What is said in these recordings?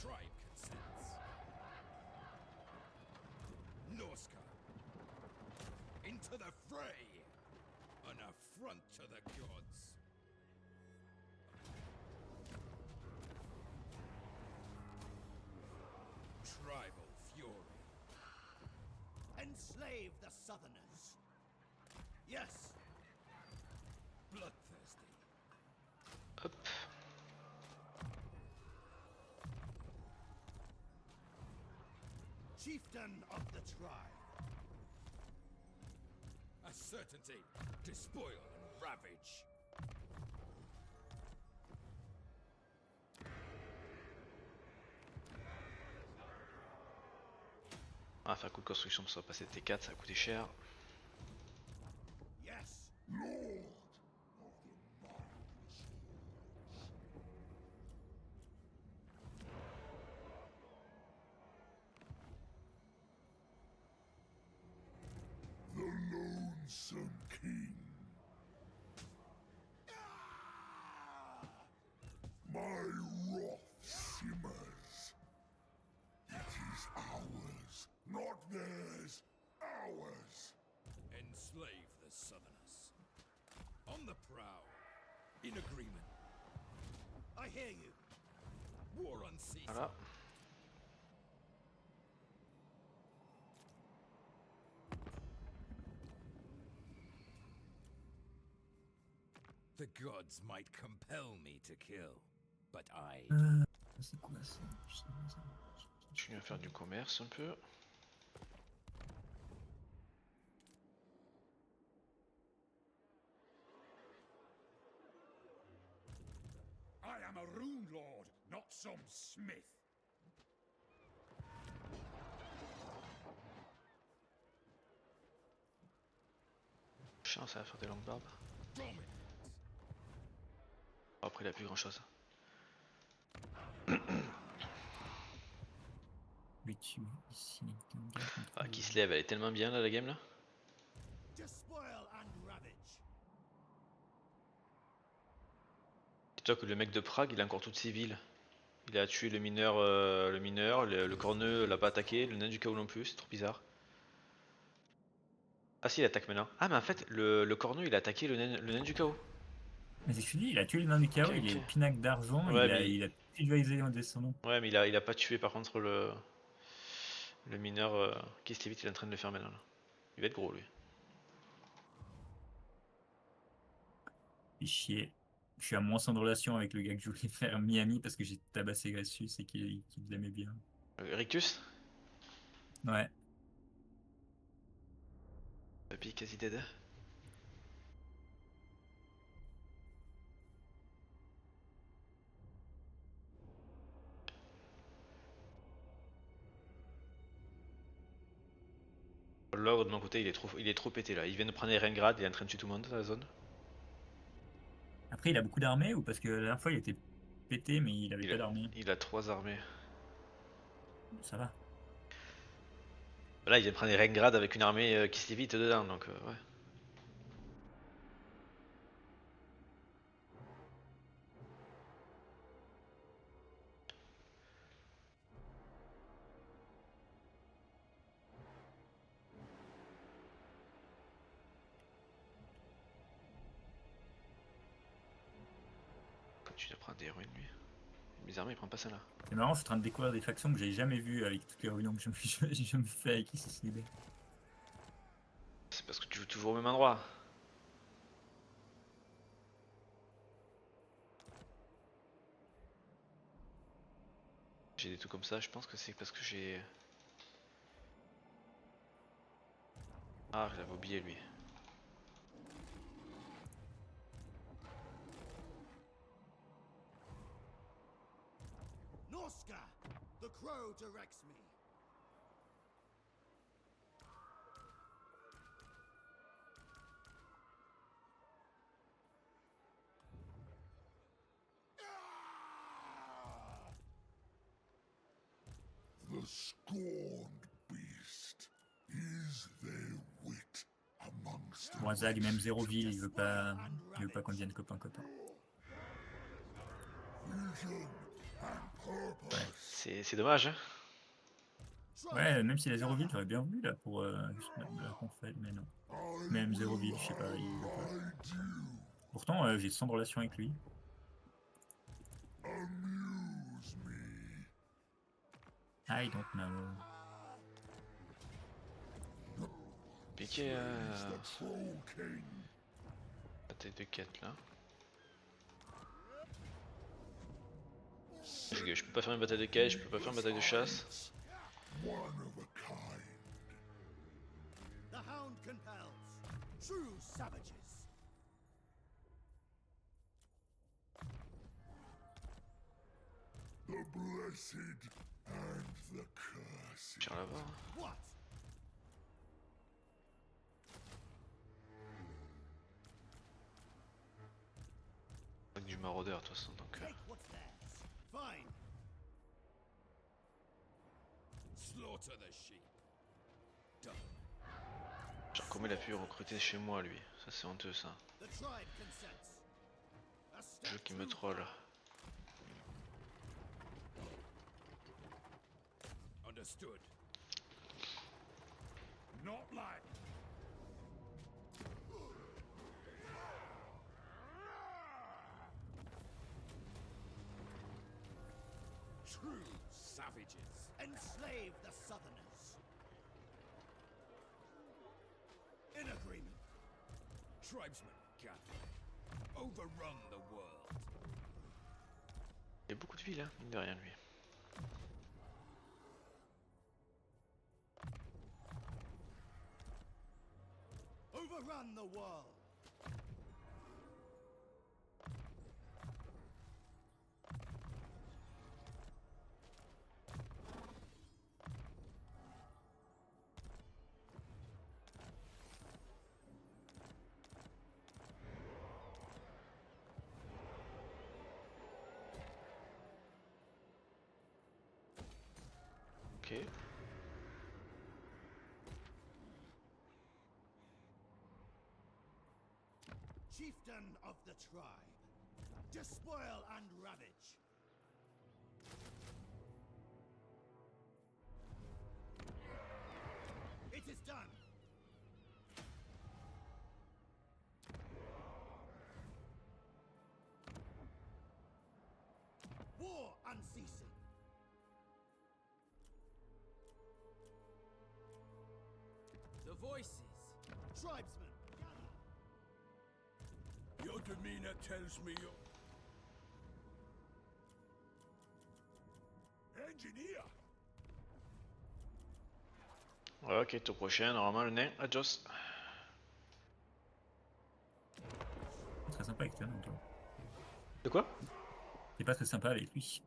tribe consents. Norska, into the fray! An affront to the gods. Tribal fury. Enslave the Southerners. Yes. Bloodthirsty. Hop. Chieftain of the tribe. A certainty. Despoil and ravage. On va faire un coup de construction pour ça va passer T4, ça a coûté cher. Yes. The lonesome king. My wrath simmers. It is ours, not theirs, ours. Enslave the Southerners. On the prowl. In agreement. I hear you. War unceasing. Voilà. The gods might compel me to kill, but I... C'est quoi ça? Je sais pas ça. Je viens faire du commerce un peu. I am a rune lord, not some smith. Chien, ça va faire des longues barbes. Dominant. Après, il a plus grand chose. Lui tu ici. Ah, qui se lève, elle est tellement bien là, la game là. Despoil and ravage. Dis-toi que le mec de Prague, il a encore toutes ses villes. Il a tué le mineur, le corneux l'a pas attaqué, le nain du chaos non plus, c'est trop bizarre. Ah si, il attaque maintenant. Ah mais en fait, le corneux il a attaqué le nain du chaos. Mais c'est ce que je dis, il a tué le nain du chaos, Ok, il est ok. le pinacle d'argent, Ouais, il a pulvérisé un descendant. Ouais mais il a pas tué par contre le mineur qui se vite, il est en train de le faire maintenant là. Il va être gros lui. Fait chier. Je suis à moins 100 de relation avec le gars que je voulais faire Miami parce que j'ai tabassé Gressus et qu'il l'aimait bien. Rictus? Ouais. Papy quasi dead. L'ogre de mon côté il est trop pété là. Il vient de prendre les Rengrad, il est en train de tuer tout le monde dans la zone. Après, il a beaucoup d'armées ou parce que la dernière fois, il était pété, mais il avait pas d'armée. Il a 3 armées. Ça va. Là il vient de prendre les Rengrad avec une armée qui se vite dedans donc ouais. Continue à prendre des ruines lui. Mes armées il prend pas ça là. C'est marrant, je suis en train de découvrir des factions que j'ai jamais vues avec toutes les réunions que je me fais avec ICCD. C'est parce que tu joues toujours au même endroit. J'ai des trucs comme ça, je pense que c'est parce que j'ai... Ah, je l'avais oublié lui. Norska, the crow directs me. The scorned beast. Is there wit amongst the Bon, Zag, même zéro rich? ville, il veut pas qu'on devienne copain-copain. vision and C'est dommage, hein. Ouais, même s'il a 0 ville, j'aurais bien voulu là pour juste la confed, mais non. Même 0 ville, je sais pas, il veut pas. Pourtant, j'ai 100 de relation avec lui. I don't know. Piqué bataille de quête là. Je peux pas faire une bataille de quête, je peux pas faire une bataille de chasse. The hound compels. True savages. The blessed and the cursed. Tire là-bas. What? Avec du maraudeur de toute façon donc. Take what's theirs. Fine. Slaughter the sheep. Done. Genre comment il a pu recruter chez moi lui. Ça c'est honteux ça. The tribe consents. A Le step jeu qui me too troll. far. Understood. Not like. True savages. Enslave the southerners. In agreement. Tribesmen gather. Overrun the world. Il y a beaucoup de villes hein, mine de rien lui. Overrun the world. Ok. Chieftain of the tribe. Despoil and ravage. It is done. War unceasing. The voices. Tribesmen, gather. Your demeanor tells me you're. Engineer! Ouais, ok, tour prochain, normalement le nain adjust. Très sympa avec toi, non, toi. De quoi? T'es pas très sympa avec lui.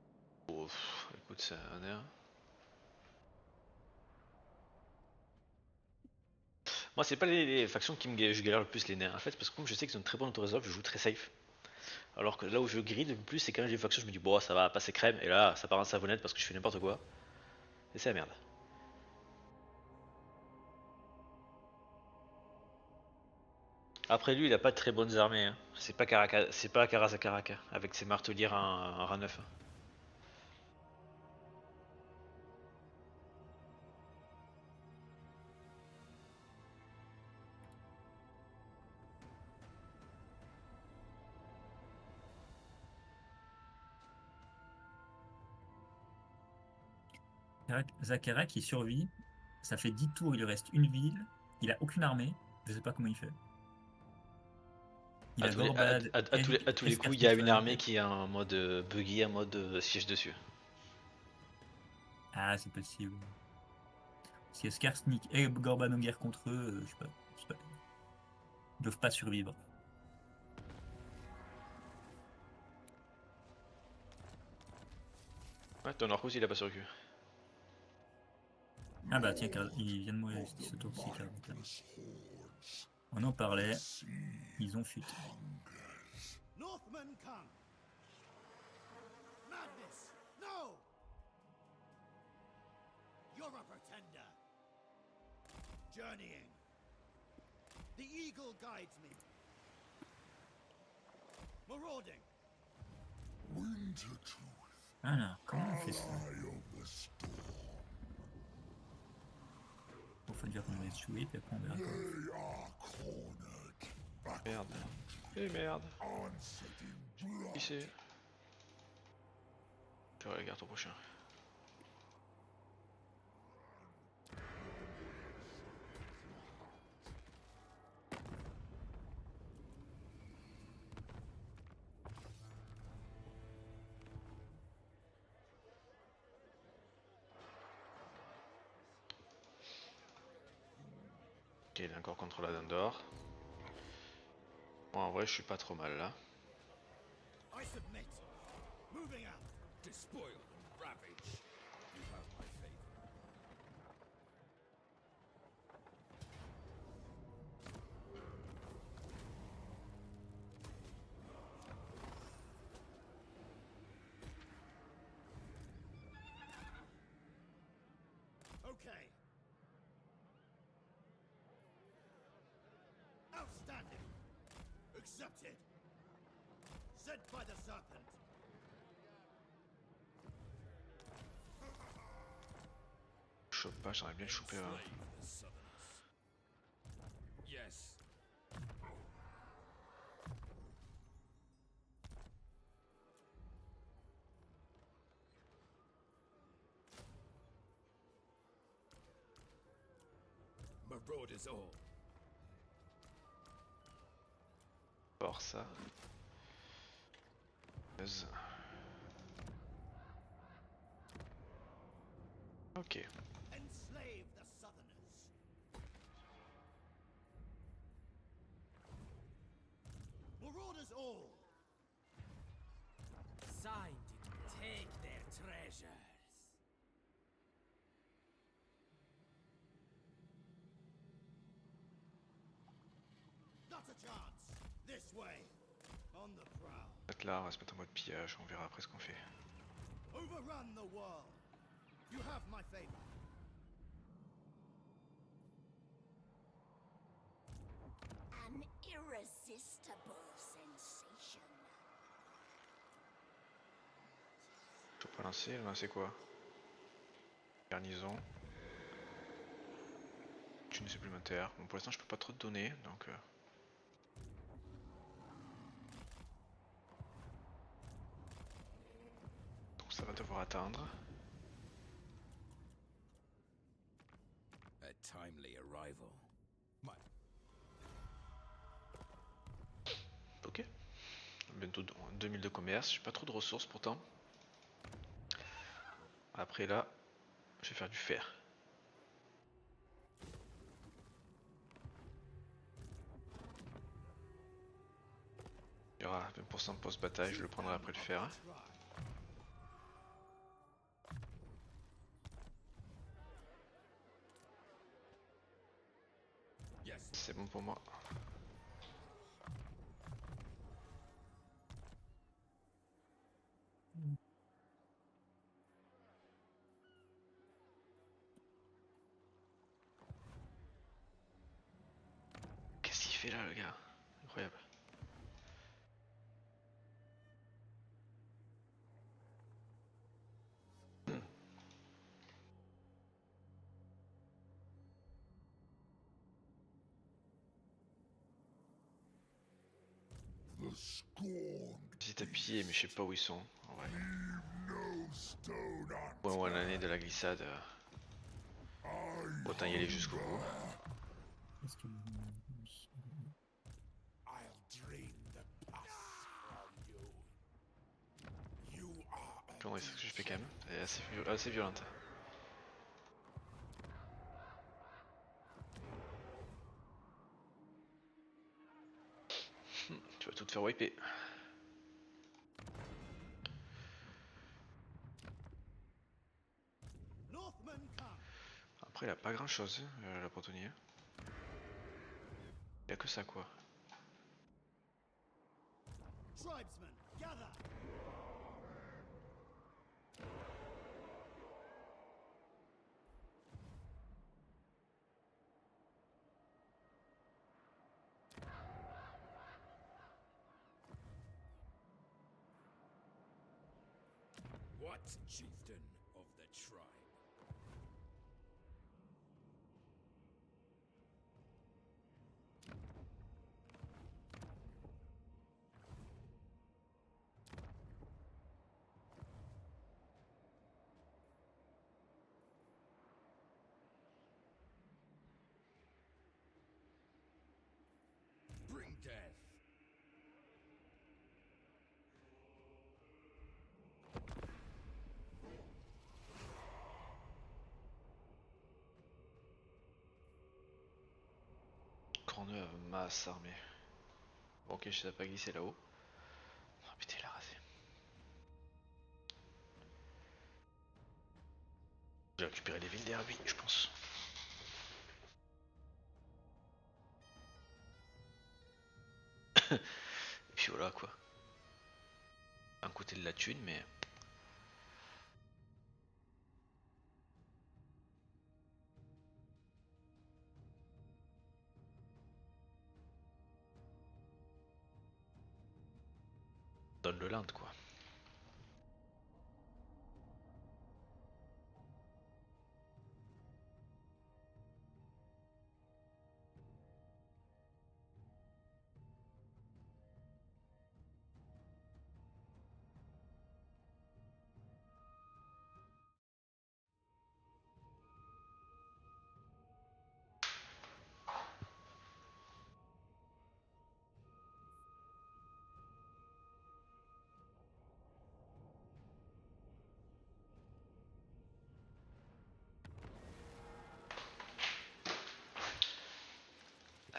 Oh, écoute, c'est un nain. Moi, c'est pas les factions qui je galère le plus les nains en fait, parce que comme je sais qu'ils ont une très bonne auto-resolve, je joue très safe. Alors que là où je grid le plus, c'est quand j'ai des factions, je me dis, bon, ça va passer crème, et là, ça part en savonnette parce que je fais n'importe quoi. Et c'est la merde. Après lui, il a pas de très bonnes armées. Hein. C'est pas Caraza Caraca avec ses martelières en rang 9. Zakara qui survit, ça fait 10 tours, il lui reste une ville, il a aucune armée, je sais pas comment il fait. Il À a tous les, Gorbad, à tous les coups, il y a une armée qui est en mode buggy, en mode siège dessus. Ah, c'est possible. Si Skarsnik et Gorban en guerre contre eux, je sais pas. Ils doivent pas survivre. Ouais, ton Orcus il a pas survécu. Ah bah tiens, il vient de mourir ce tour-ci, Carl. On en parlait, ils ont fuité. Northmen come. Madness! No! You're a pretender. Journeying. The eagle guides me. Marauding. Wintertooth Alors, comment on fait ça? Bon, faut dire qu'on va jouer, puis après on verra quoi. Merde. Eh merde. Qui c'est? Je regarde au prochain. Ok, il est encore contre la dame d'or. Bon, en vrai, je suis pas trop mal là. I submit. Moving out. Despoil and ravage. You have my favor. Okay. Outstanding. Accepted. Sent by the serpent. Je chope pas, j'aimerais bien le choper. Enslave the Southerners. Yes. Marauders all. Fort ça. Buzz. Ok. Enslave the Southerners. Marauders all. Signed to take their treasures. Not a chance. This way. On the prowl. Peut-être là, on va se mettre en mode pillage, on verra après ce qu'on fait. Overrun the world. You have my favor. An irresistible sensation. Je peux pas lancer, lancer quoi? Garnison. Une supplémentaire. Bon, pour l'instant, je peux pas trop te donner, donc. Donc ça va devoir attendre. A timely arrival. My Ok. Bientôt 2000 de commerce. J'ai pas trop de ressources pourtant. Après là, je vais faire du fer. Il y aura 20% de post-bataille, je le prendrai après le fer. yes. C'est bon pour moi. Qu'est-ce qu'il fait là le gars? Incroyable. Petit à pied, mais je sais pas où ils sont. En vrai. Bon, ouais, l'année de la glissade. Autant y aller jusqu'au bout. Est-ce que... I'll drain the pus from you. You are a Comment est-ce que je fais quand même? Elle est assez violente. Tu vas tout te faire wiper. Northmen come. Après, il a pas grand chose, la Bretonnier. Il y a que ça quoi. Tribesmen, gather. What? chieftain of the tribe. Bring death. Corneux a masse armée. Bon, ok, je sais pas glisser là-haut. Oh putain, il a rasé. J'ai récupéré les villes derrière lui, je pense. Et puis voilà quoi. Un côté de la thune, mais. Donne le land quoi.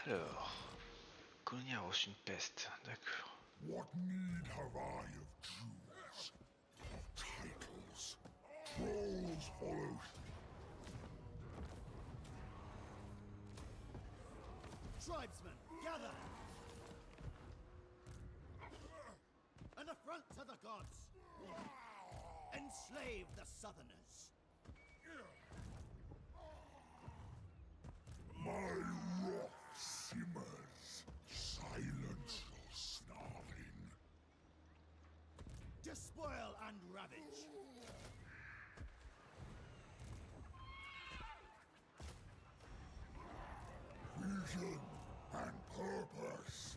Alors. Colonie a reçu une peste, d'accord. What need have I of Jews, of titles? Trolls follow. Tribesmen, gather! An affront to the gods! Enslave the southerners! My wrath simmers. Silence your snarling. Despoil and ravage! Vision and purpose.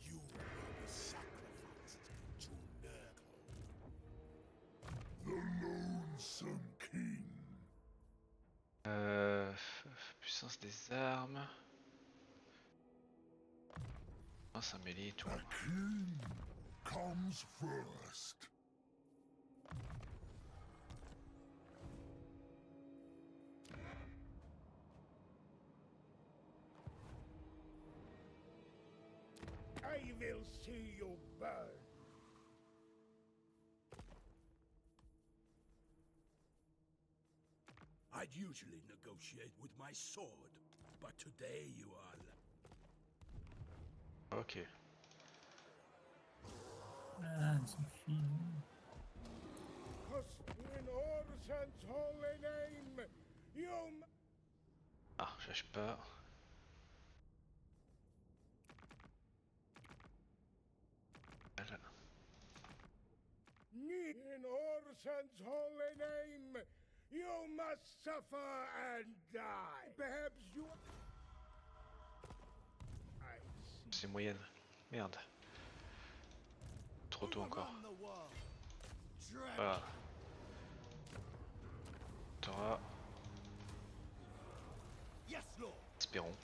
You will be sacrificed to Nurgle. The lonesome king. Puissance des armes. Ah, ça mêlée et tout. The king comes first. I will see you burn. I'd usually negotiate with my sword, but today you are. Ok. Ah, ils sont finis. In Orsan's holy name, you. Ah, je lâche pas. Voilà. In Orsan's holy name, you must suffer and die. Perhaps you. I see. C'est moyenne. Merde. Trop tôt encore. Overrun the world! Dread Voilà. T'auras. Yes, Lord! Espérons.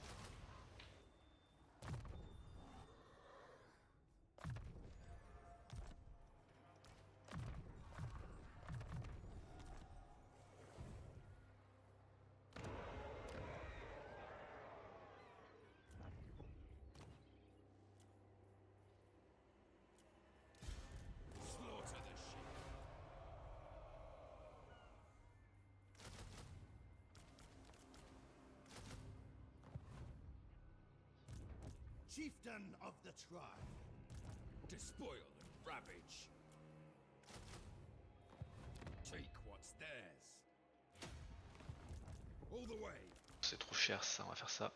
Slaughter the sheep. Chieftain of the tribe! Despoil and ravage. Take what's theirs. All the way. C'est trop cher ça, on va faire ça.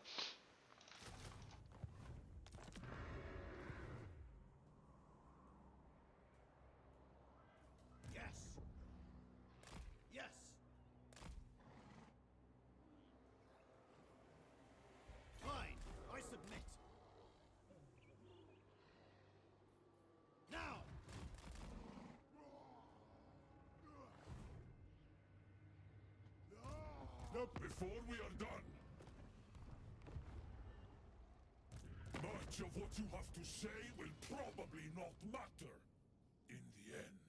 Yes, before we are done. Much of what you have to say will probably not matter in the end.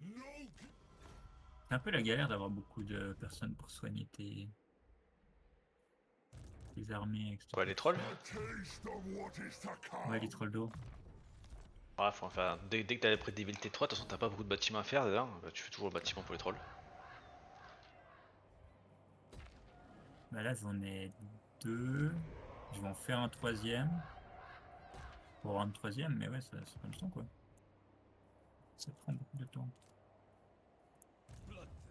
No. C'est un peu la galère d'avoir beaucoup de personnes pour soigner tes armées, etc. Quoi, les trolls? Taste of what is to come. Ouais, les trolls d'eau. Ouais, faut en faire. Dès que t'as près des villes T3, de toute façon t'as pas beaucoup de bâtiments à faire déjà, bah, tu fais toujours le bâtiment pour les trolls. Bah là, j'en ai 2. Je vais en faire un 3e. Pour avoir un 3e, mais ouais, ça prend du temps, quoi. Ça prend beaucoup de temps. Bloodthirsty.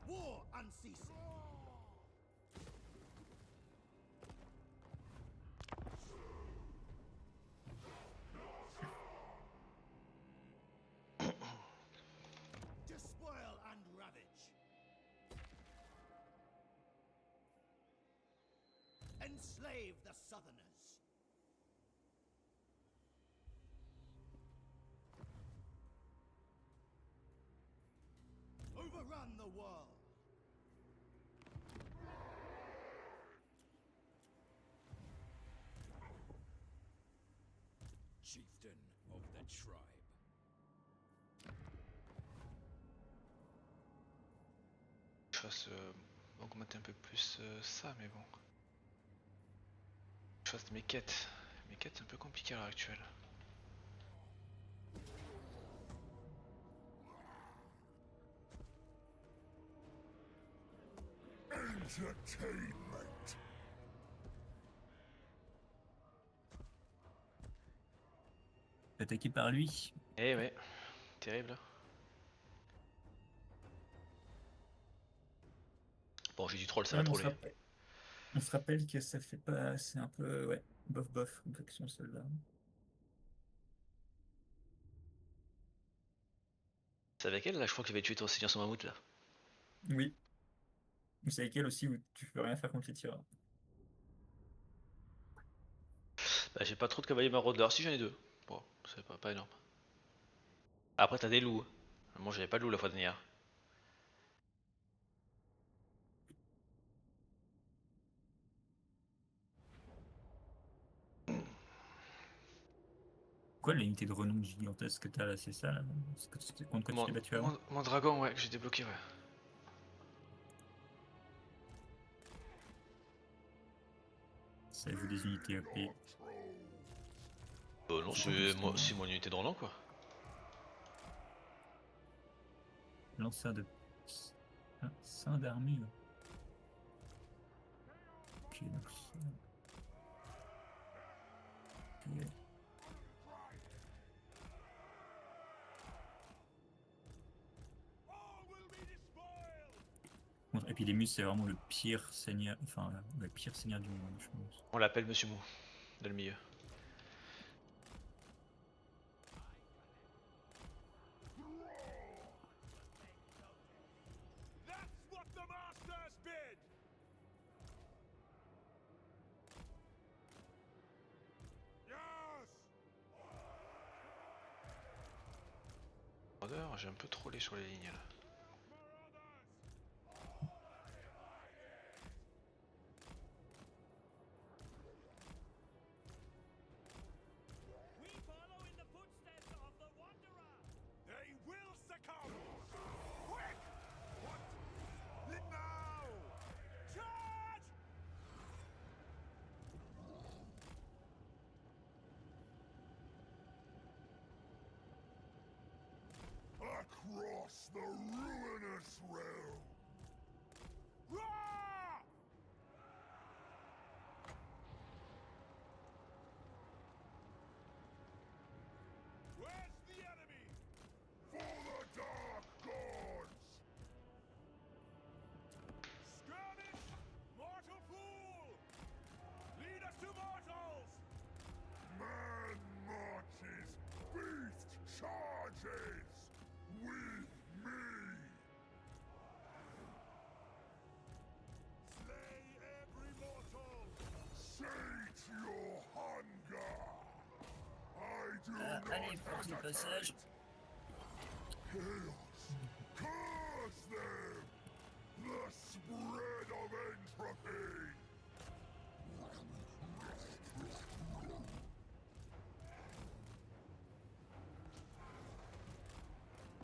War unceasing. Despoil and ravage. Enslave the Southerners. Overrun the world. Chieftain of the tribe. Je fasse augmenter un peu plus ça, mais bon. Je fasse mes quêtes. Mes quêtes c'est un peu compliqué à l'heure actuelle. Entertainment. Attaqué par lui. Eh ouais, terrible. Hein. Bon, j'ai du troll, ça va Ouais, troller. on se rappelle que ça fait pas. C'est un peu. Ouais, bof bof, comme faction celle-là. C'est avec elle là, je crois que j'avais tué ton seigneur son mammouth là. Oui. C'est avec elle aussi où tu peux rien faire contre les tireurs. Bah, j'ai pas trop de cavaliers maraudeurs, si j'en ai 2. Bon, c'est pas énorme. Après, t'as des loups. Moi, j'avais pas de loups la fois dernière. Quoi, l'unité de renom gigantesque que t'as là, c'est ça là? Contre quoi tu t'es battu avant? Mon dragon, ouais, que j'ai débloqué, ouais. Ça joue des unités OP. Bah non, c'est mon unité de renom quoi. Lanceur de. Ah, sein d'armée. Ok, donc ça. Ok. Epidemus, c'est vraiment le pire seigneur, enfin le pire seigneur du monde, je pense. On l'appelle Monsieur Mou, dans le milieu. That's what the masters bid. Yes. J'ai un peu trollé sur les lignes là. We follow in the footsteps of the Wanderer. They will succumb. Quick! What? Now! Charge! Across the ruinous realm. Roar! Where's the enemy? For the dark gods! Skirmish! Mortal fool! Lead us to mortals! Man marches, beast charges! With me! passage. Curse them! The spread of entropy!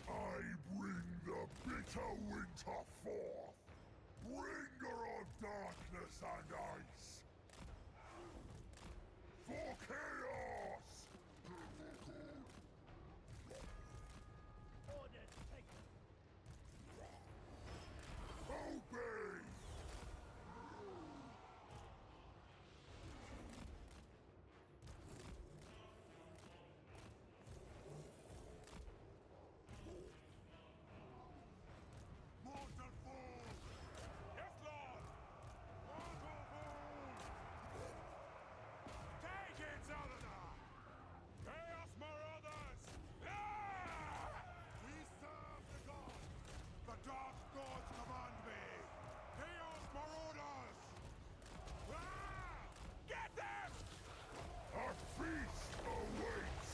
I bring the bitter winter forth, bringer of darkness and ice. For chaos! Orders taken. Obey! Mortal fool! Yes, Lord! Mortal fool! Take it, Zelda! Chaos Marauders! Yeah! We serve the gods! The dark gods command me! Chaos Marauders! Ah! Get them! A feast awaits!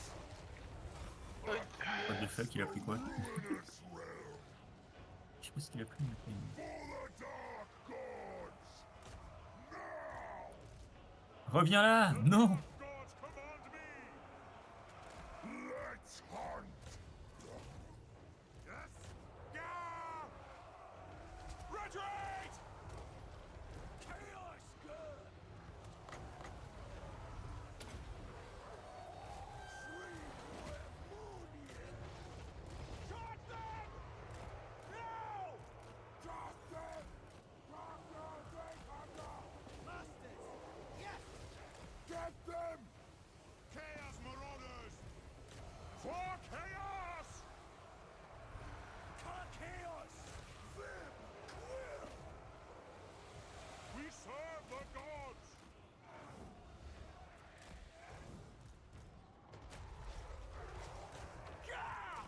What the fuck, il a pris quoi? Ruinous realm Je sais pas ce qu'il a pris, mais for the dark gods! Now! reviens là! Non! Gods command me! Let's hunt! Yes? Gah! Retreat! Chaos good! Charge them! No! Charge them! Masters! Yes! Get them! Chaos Marauders! For chaos! For chaos! Them! Quill! We serve the gods! Gah!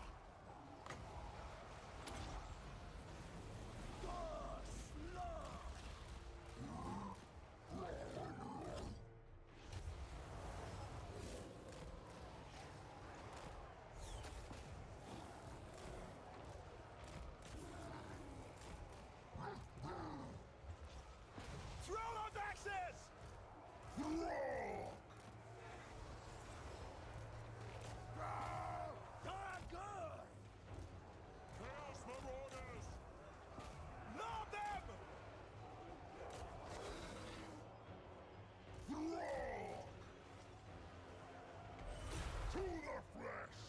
Throne of Axis! Throg! Dark good! Chaos Marauders! Lob them! Throg! To the flesh!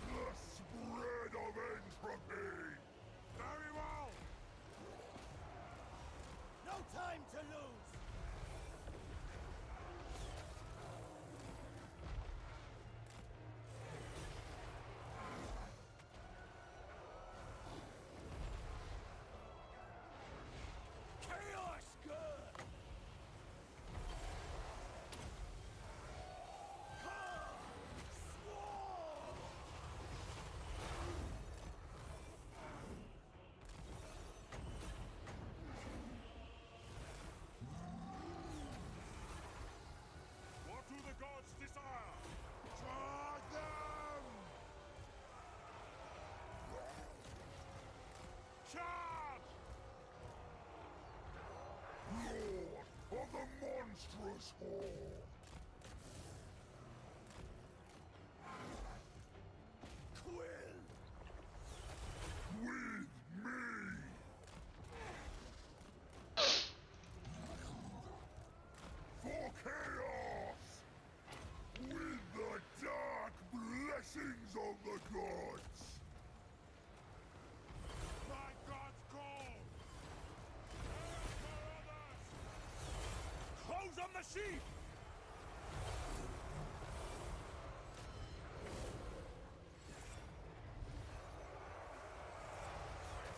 The spread of entropy! Very well! No time to lose! Chaos good! What do the gods desire? Charge them! Charge! Lord of the monstrous horde! Quill! With me! For chaos! With the dark blessings of the gods! My gods call! Close on the sheep!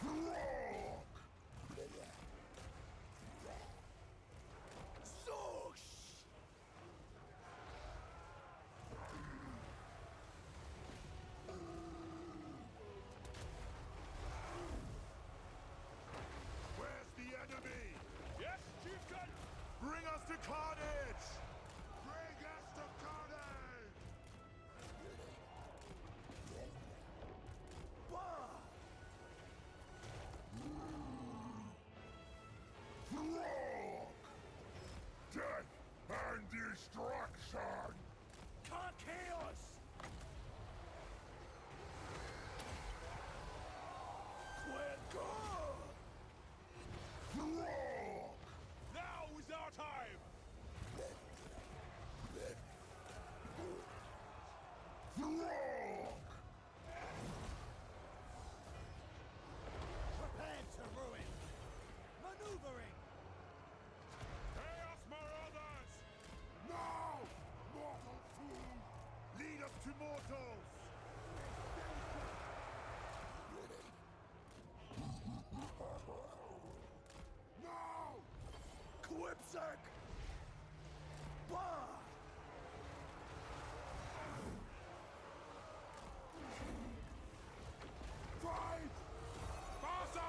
Throg! Zoosh! Where's the enemy? Yes, Chieftain! Bring us to Carnage! Quipsec! Bah! Fight! Faster!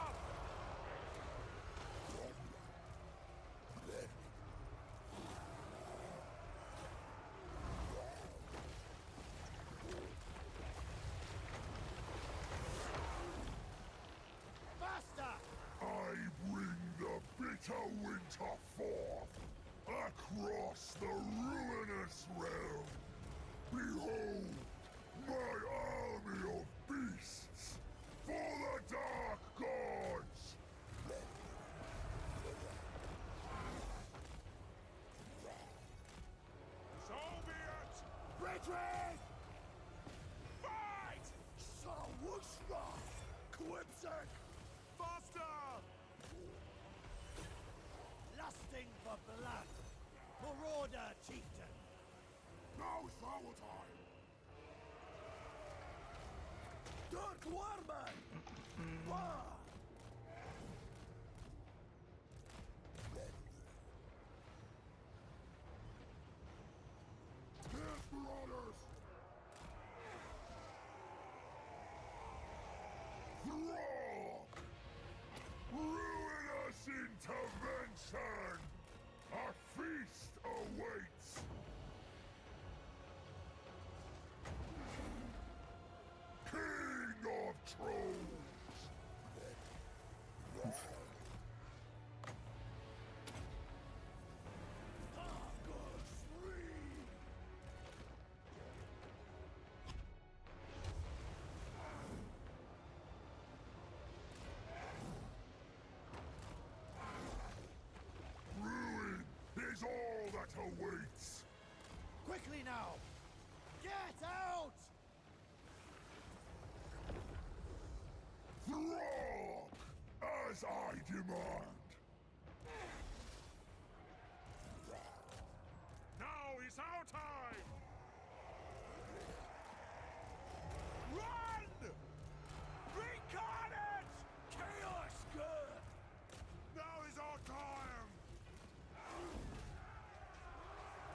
Faster! I bring the bitter winter forth across the ruinous realm. Behold, my army of beasts for the dark gods. So be it! Retreat! Fight! Sawushra! Quipsec! Faster! Lusting for blood! Marauder chieftain! Now's our time. Dirk Warman! Bah! Yes, marauders. Throg! Ruinous intervention! A feast awaits! King of Trolls! Argos free! Ruin is all that awaits! Quickly now! Get out! Throg! As I demand! Now is our time! Run! Reincarnate! Chaos good! Now is our time!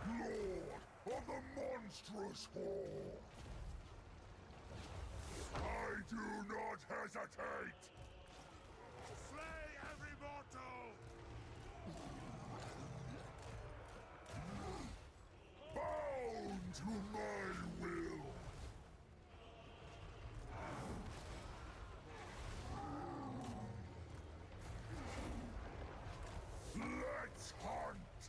Lord of the monstrous horde! I do not hesitate! Slay every mortal! Bound to my will! Let's hunt!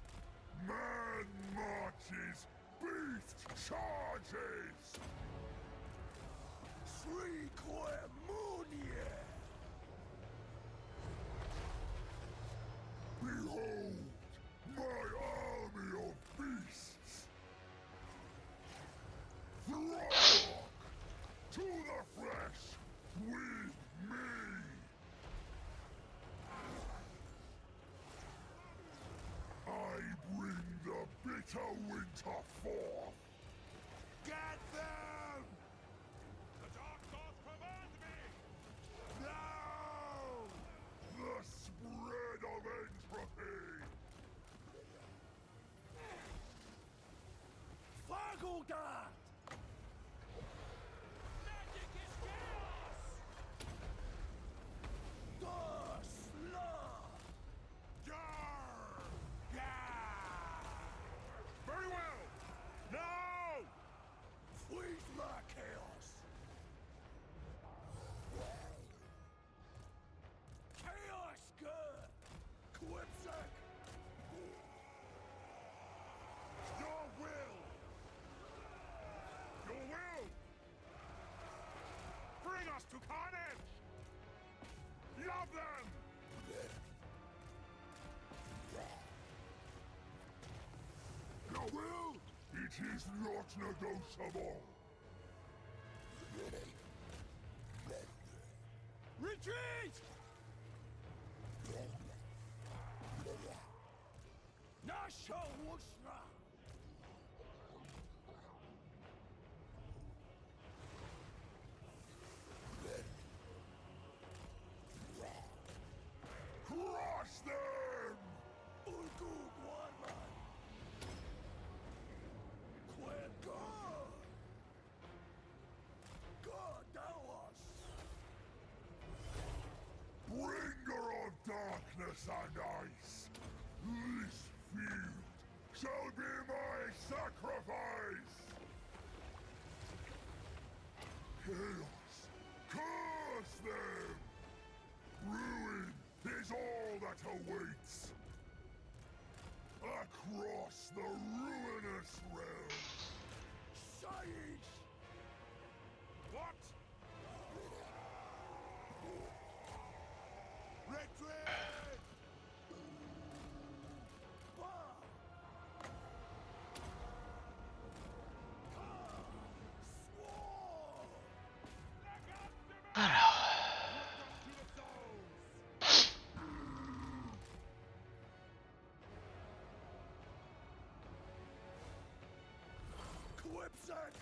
Man marches! Beast charges! Srique Munie! Behold, my army of beasts! Throg! To the flesh with me! I bring the bitter winter forth! Get them! The Dark Gods command me! No! The spread of entropy! Fargulgard! Magic is chaos! The Slav! Yarr! Gah! Very well! Now! Freeze my chaos! Chaos good! Quipsec! Your will! Your will! Bring us to carnage! Love them! Your will? It is not negotiable! Retreat! Nasha Wushra! Crush them! Ulgugwa! darkness and ice. This field shall be my sacrifice. Chaos, curse them! Ruin is all that awaits. Across the ruinous realm. Siege! What? Retreat! Quipsack!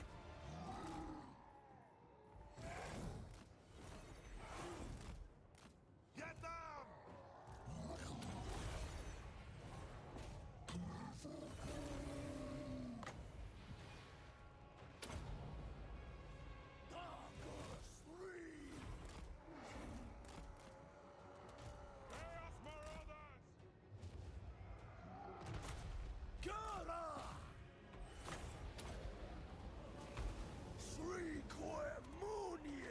Get them! Darkness, leave! Chaos Marauders! Kara! Sri Koemunie!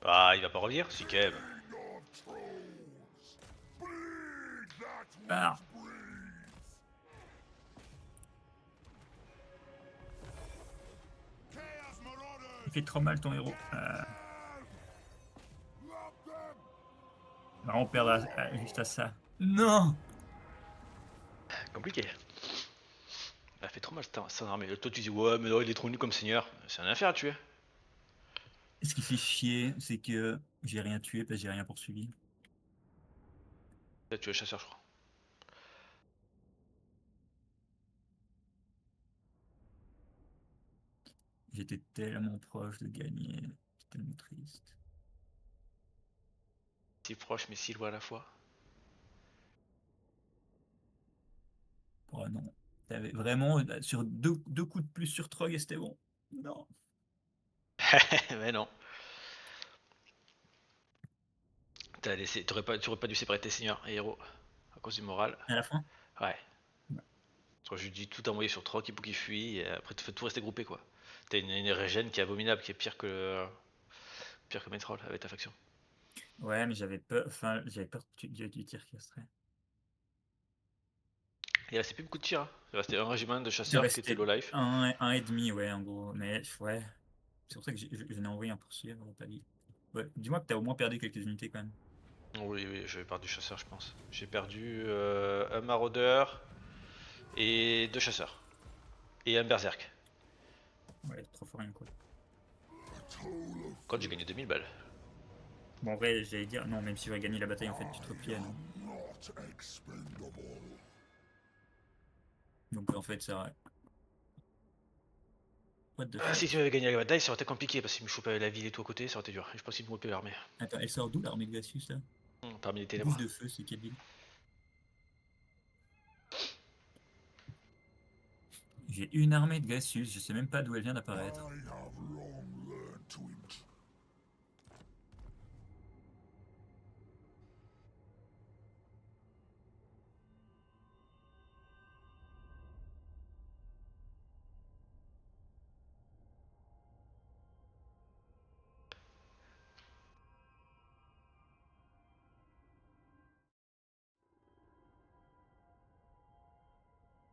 Ah, il va pas revenir, si quand même. King of trolls! Bleed that Ah. which breathes! Chaos Marauders! Il fait trop mal ton héros. Love them! Bah, on perd juste à ça. Non. Compliqué. Il a fait trop mal son armée. Toi tu dis ouais mais non, il est trop nul comme seigneur. C'est un affaire à tuer. Ce qui fait chier, c'est que j'ai rien tué parce que j'ai rien poursuivi. Là tu es chasseur je crois. J'étais tellement proche de gagner. C'est tellement triste. Si proche mais si loin à la fois. Oh non. T'avais vraiment sur deux coups de plus sur Trog et c'était bon. Non. Mais non. T'as laissé. Tu aurais pas dû séparer tes seigneurs et héros. À cause du moral. À la fin. Ouais. Quand je lui dis tout envoyer sur Troc, il faut qu'il fuit, et après tu fais tout rester groupé quoi. T'as une régène qui est abominable, qui est pire que Metroll avec ta faction. Ouais, mais j'avais peur. Enfin, j'avais peur du tir qui resterait. Il restait plus beaucoup de tirs. Hein. Il restait un régiment de Il chasseurs qui restait était low life. un et demi, ouais, en gros. Mais ouais. C'est pour ça que j'en ai envoyé un poursuivre, pas dit. Ouais, dis-moi que t'as au moins perdu quelques unités quand même. Oui, oui, j'ai perdu chasseur, je pense. J'ai perdu un maraudeur et 2 chasseurs. Et un berserk. Ouais, trop fort rien quoi. Quand j'ai gagné 2000 balles. Bon, en vrai, j'allais dire, non, même si j'aurais gagné la bataille, en fait, tu te repliais, non. Not expendable. Donc, en fait, ça. What the Ah, fuck. si tu avais gagné la bataille, ça aurait été compliqué parce qu'il me chopait la ville et tout à côté, ça aurait été dur. Je pense qu'il me moupait l'armée. Attends, elle sort d'où l'armée de Glacius là? Parmi les ténèbres. Bouche de feu, c'est quelle ville? J'ai une armée de Glacius, je sais même pas d'où elle vient I d'apparaître. have long learned to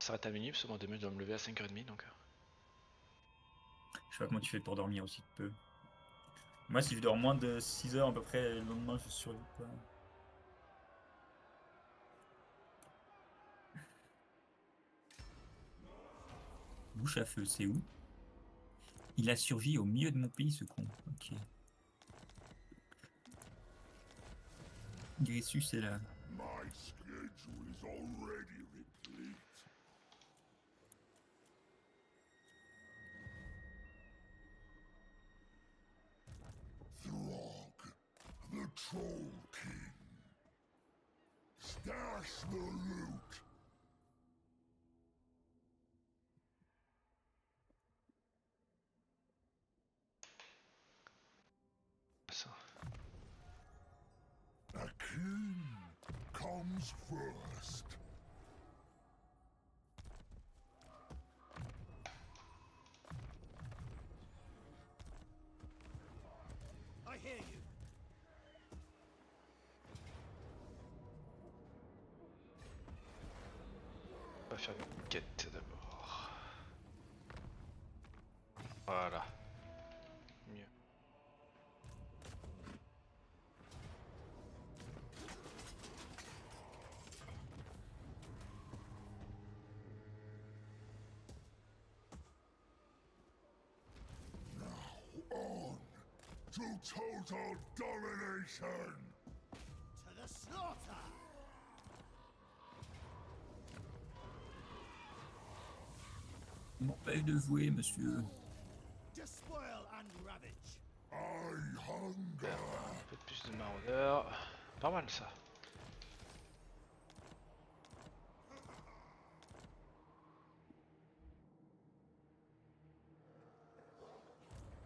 Ça s'arrête à minuit parce que moi demain je dois me lever à 5h30 donc. Je sais pas comment tu fais pour dormir aussi peu. Moi, si je dors moins de 6 heures à peu près, le lendemain, je survis pas. Bouche à feu, c'est où? Il a survécu au milieu de mon pays, ce con. Ok. Grissus, c'est là. My schedule is already replete. Throg, the Troll King. Stash the loot comes first. I hear you. On va faire une quête d'abord. Voilà. Mieux. On to total domination. To the slaughter. M'empêche de jouer, monsieur. Despoil and ravage. I hunger. Un peu plus de maraudeurs. Pas mal ça.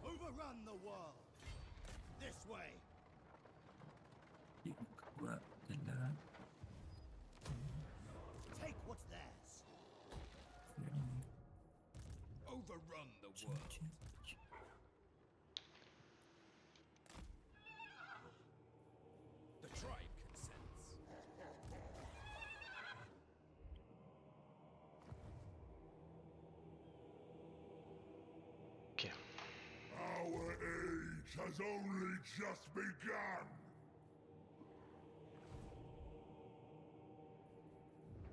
Overrun the world. This way. Et donc, voilà, celle-là. Take what's theirs. Overrun the world. The tribe consents. Ok. Our age has only just begun.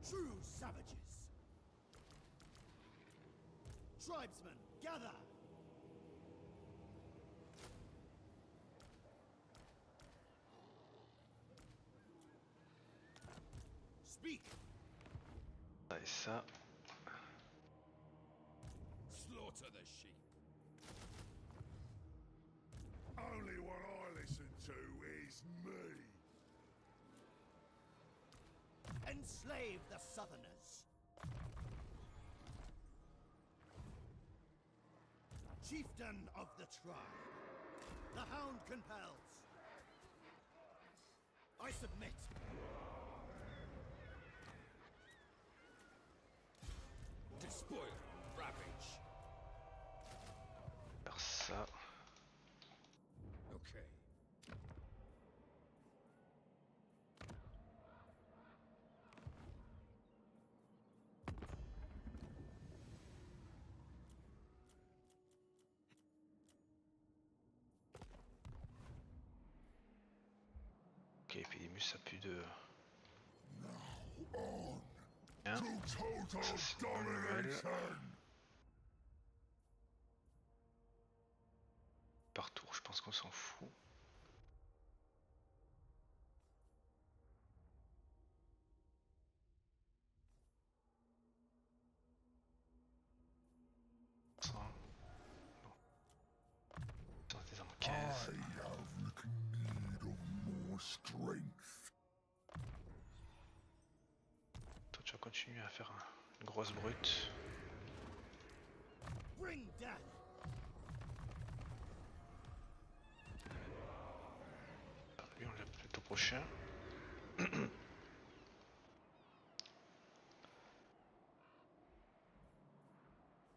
True savages. Tribesmen, gather. Speak. Ça et ça. Slaughter the sheep. Only what I listen to is me. Enslave the Southerners. Chieftain of the tribe. The hound compels. I submit. Despoil, ravage. Faire ça. Okay. Ok, Epidemus a plus de. On Bien. to total Ça, c'est une bonne nouvelle. domination. Par tour, je pense qu'on s'en fout. Ça, non. Ça, c'est en I 15. have need of more strength. Toi, tu vas continuer à faire une grosse brute. Bring death. Ah, lui, on l'a peut-être au prochain.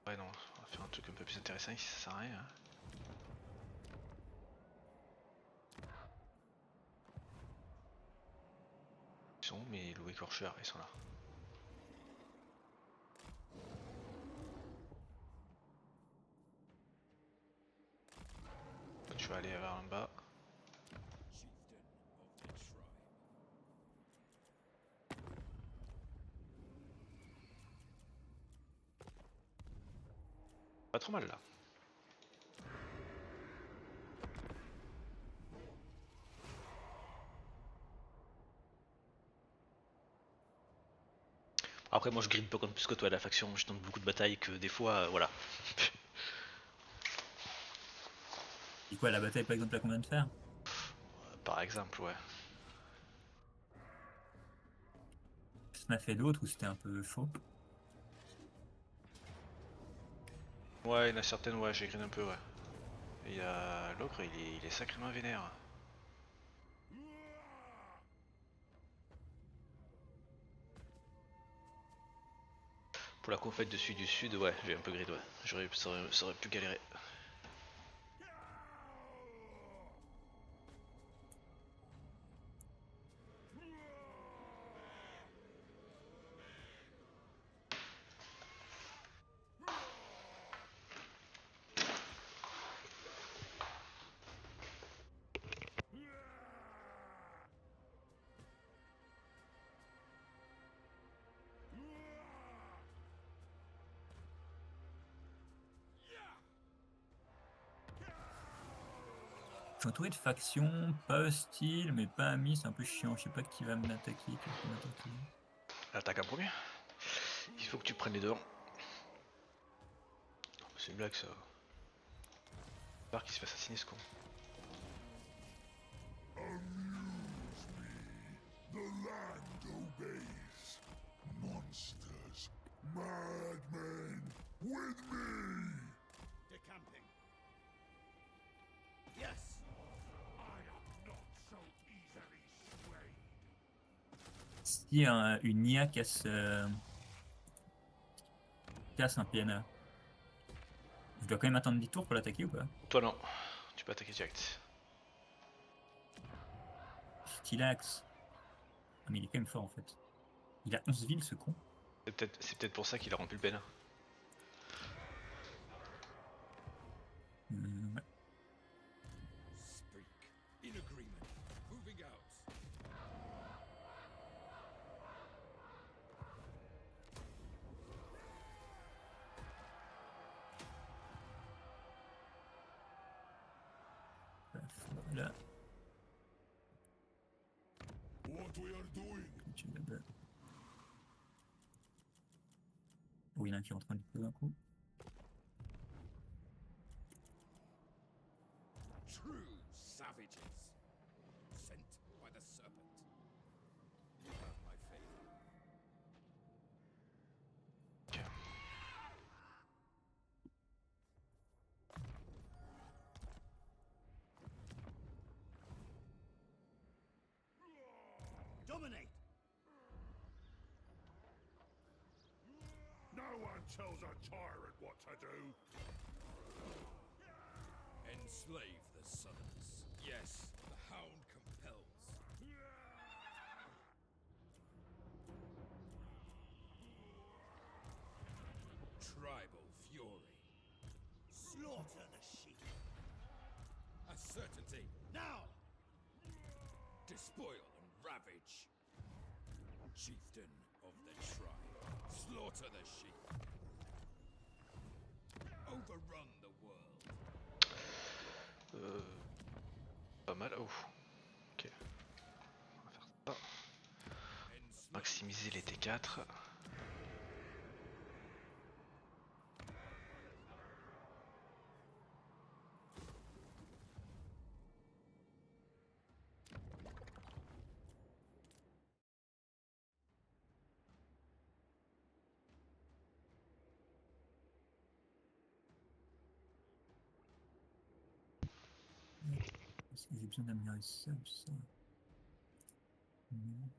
Ouais, non, on va faire un truc un peu plus intéressant ici, ça sert à rien. Hein. Ils sont où mes loups écorcheurs? Ils sont là. Toi, tu vas aller vers en bas. Chieftain of the tribe. Pas trop mal là. Après moi je grille pas plus que toi à la faction, je tente beaucoup de batailles que des fois, voilà. Et quoi, la bataille par exemple là qu'on vient de faire? Par exemple, ouais. Ça en a fait d'autres où c'était un peu chaud. Ouais, il y en a certaines, ouais, j'ai grillé un peu, ouais. Et il y a l'ogre, il est sacrément vénère. Pour la conquête de celui du sud, ouais, j'ai un peu grid, ouais. Ça aurait pu galérer. Je suis entouré de factions, pas hostiles, mais pas amis, c'est un peu chiant. Je sais pas qui va m'attaquer, qui va pas m'attaquer. Attaque en premier. Il faut que tu prennes les devants. C'est une blague ça. J'espère qu'il se fait assassiner ce con. The land obeys. Monsters, madmen, with me! Decamping. Yes! I am not so easily swayed. Si une IA casse un PNA, je dois quand même attendre 10 tours pour l'attaquer ou pas? Toi non, tu peux attaquer direct. Stylax. Ah, mais il est quand même fort en fait. Il a 11 villes ce con. C'est peut-être pour ça qu'il a rempli le PN. Ouais. Speak. In agreement. Moving out. Voilà. What we are doing? Oh, il y en a un qui est en train de poser un coup. True savages. Sent by the serpent. You have my favor. Ok. Dominate! No one tells a tyrant what to do. Enslave the Southerners. Yes, the hound compels. Tribal fury. Slaughter the sheep. A certainty. Now! Despoil and ravage. Chieftain of the tribe. Slaughter the sheep. Overrun the world. Pas mal. Oh. Ok. On va faire ça. Maximiser les T4. Est-ce que j'ai besoin d'améliorer ça ou ça? Non.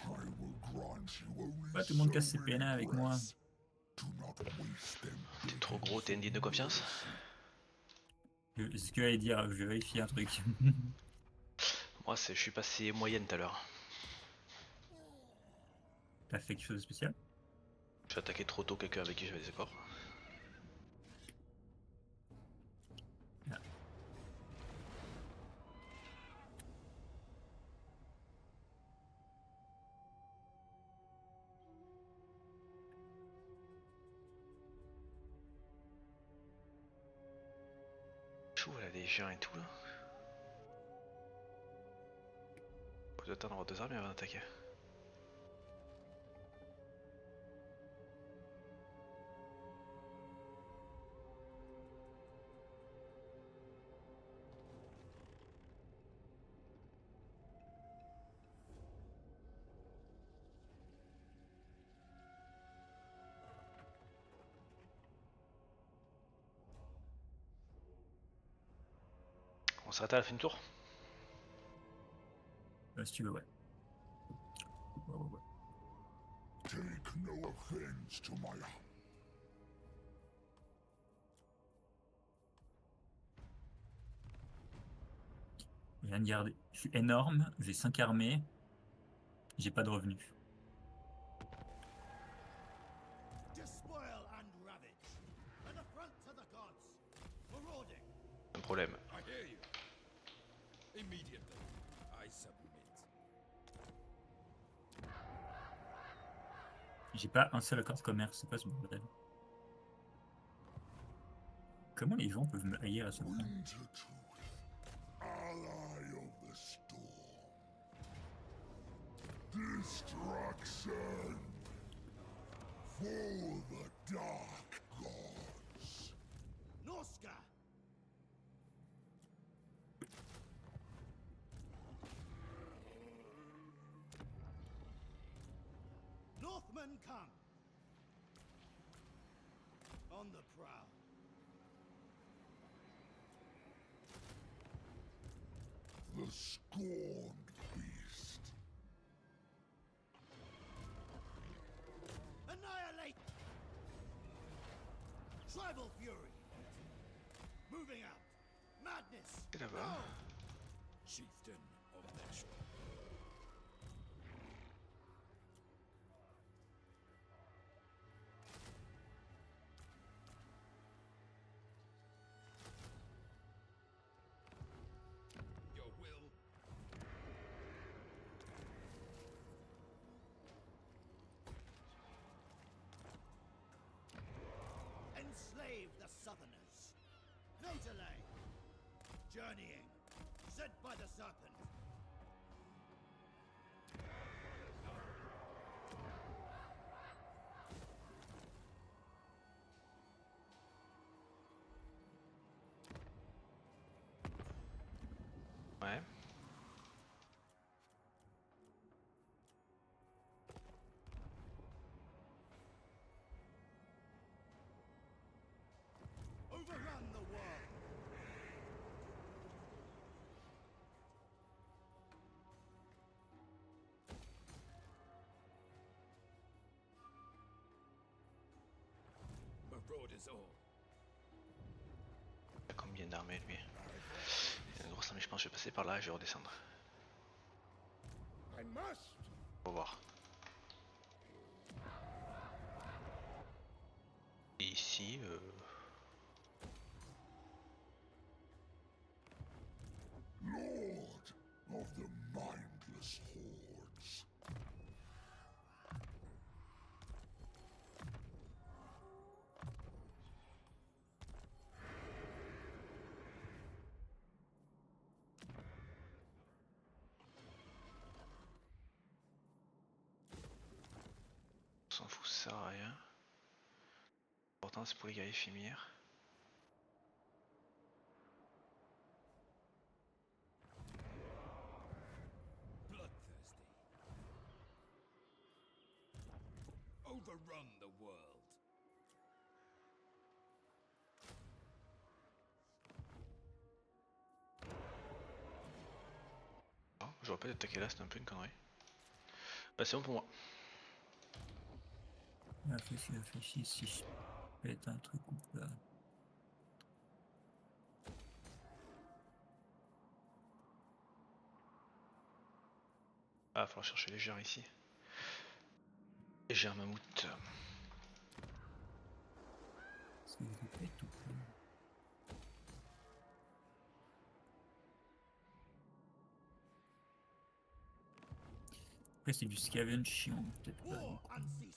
I will grant you only Pas tout le monde casse ses so PNA avec moi. requests. Do not waste them. T'es trop gros, t'es indigne de confiance. Ce que j'allais dire, je vais vérifier un truc. Moi, je suis passé moyenne tout à l'heure. T'as fait quelque chose de spécial? J'ai attaqué trop tôt quelqu'un avec qui j'avais des accords. Ah. Chou, là, des géants et tout là. Faut attendre 2 armées avant d'attaquer. On s'arrête à la fin du tour. Si tu veux, ouais. Ouais. Take no offense to my... Je viens de garder. Je suis énorme, j'ai 5 armées, j'ai pas de revenus. Despoil and ravage. An affront to the gods. Marauding. Un problème. I hear you. Immediately, I submit. J'ai pas un seul accord de commerce, c'est pas ce bordel. Comment les gens peuvent me haïr à ce point? Wintertooth, ally of the storm. Destruction for the dark gods. Norska. Northmen come. On the prowl. The scorned beast. Annihilate! Tribal fury. Moving out. Madness. Et là-bas. No! Chieftain of Nashor. Your will. Enslave the Southerners. No delay. Journeying. Sent by the serpent. Ouais. Overrun the world. Marauders all. Il a combien d'armées lui? Il a une grosse armée, je pense que je vais passer par là et je vais redescendre. I must. On va voir. Et ici, Lord of the mindless hordes. on s'en fout, ça sert à rien. L'important c'est pour les guerriers Fimir. Bloodthirsty. Overrun the world. Oh, j'aurais pas d'attaquer là, c'était un peu une connerie. Bah c'est bon pour moi. Réfléchis si je pète un truc ou pas. Ah, il va falloir chercher les gères ici. Les gères mammouth. Est-ce que je pète ou pas? Après c'est du scavenge chiant, peut-être pas. War unceasing.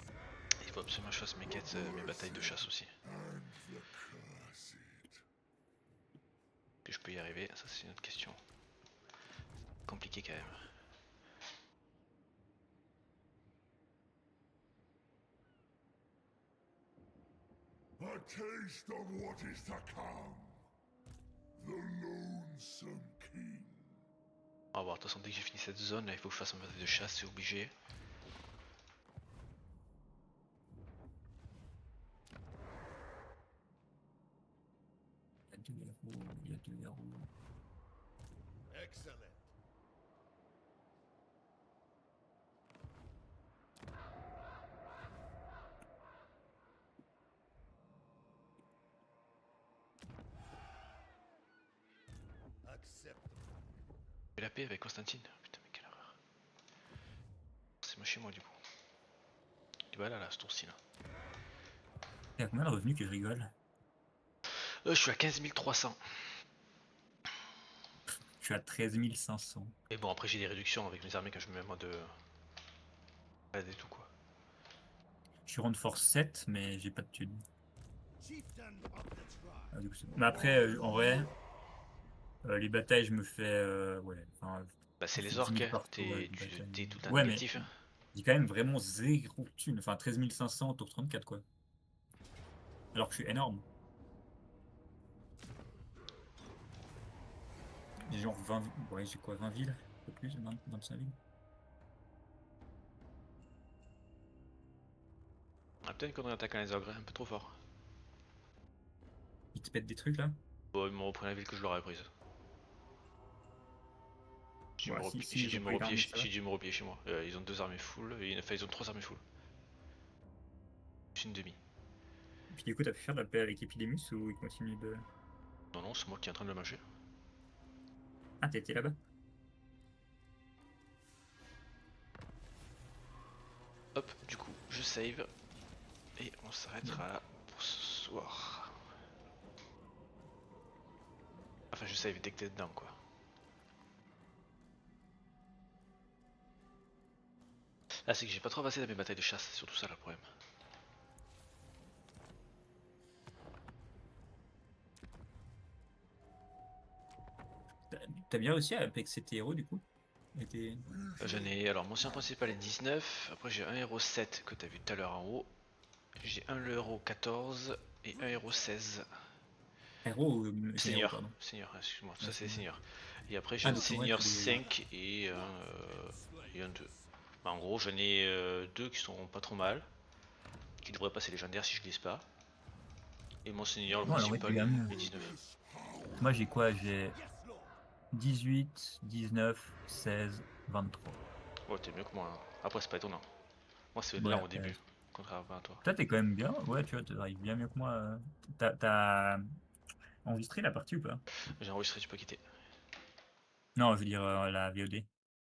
Il faut absolument que je fasse mes quêtes, mes batailles de chasse aussi. And the cursed. Que je peux y arriver, ça c'est une autre question. Compliqué quand même. taste of what is to come. The Lonesome King. On va voir, de toute façon, dès que j'ai fini cette zone, là, il faut que je fasse un bataille de chasse, c'est obligé. Il y a 2 héros. Excellent. Accept. Fais la paix avec Constantine. Putain, mais quelle horreur. C'est moi chez moi, du coup. Et bah là, ce tour-ci, là. Il y a combien de revenus que je rigole? Je suis à 15 300. Je suis à 13 500. Et bon, après, j'ai des réductions avec mes armées quand je me mets en mode. Et tout, quoi. Je suis rang de force 7, mais j'ai pas de thunes. Chieftain of the tribe. Ah, du coup, mais après, en vrai, les batailles, je me fais. Ouais, enfin, Bah, c'est les 10 orques, 000 hein. partout, ouais, T'es tout le temps ouais, mais négatif. Hein. j'ai quand même vraiment 0 thunes. Enfin, 13 500 tour 34, quoi. Alors que je suis énorme. J'ai genre 20. Ouais, j'ai quoi, 20 villes? Un peu plus, 25 villes. Ah, peut-être qu'on attaquant les ogres, un peu trop fort. Ils te pètent des trucs là? Bon, ils m'ont repris la ville que je leur ai prise. J'ai Ouais, si, dû ils me ont pris l'armée, ça va. j'ai dû me replier chez moi. Ils ont 2 armées full, enfin ils ont 3 armées full. Plus une demi. Puis du coup, t'as pu faire de la paix avec Epidemus ou il continue de. Non, non, c'est moi qui est en train de le manger. Ah, t'étais là-bas? Hop, du coup, je save. Et on s'arrêtera là pour ce soir. Enfin, je save dès que t'es dedans, quoi. Ah, c'est que j'ai pas trop avancé dans mes batailles de chasse, c'est surtout ça le problème. T'as bien réussi à apexer tes héros du coup? Et tes- J'en ai, alors mon sien principal est 19, après j'ai un héros 7 que t'as vu tout à l'heure en haut. J'ai un héros 14 et un héros 16. Héros ou généraux, Seigneur, pardon. Seigneur, excuse-moi, ça Ouais, c'est les Seigneur. seigneurs. Et après j'ai Ah, un donc, en vrai, seigneur tous les- 5 et un 2. Bah, en gros j'en ai 2 qui sont pas trop mal, qui devraient passer légendaire si je glisse pas. Et mon seigneur le Non, alors, ouais, principal c'est bien mieux. est 19. Moi j'ai quoi? J'ai Yes, Lord. 18, 19, 16, 23. Ouais, t'es mieux que moi. Hein. Après c'est pas étonnant. Moi c'est Ouais, là au début, contrairement à toi. toi t'es quand même bien, ouais, tu vois, t'arrives bien mieux que moi. T'as enregistré la partie ou pas? J'ai enregistré, tu peux quitter. Non, je veux dire la VOD.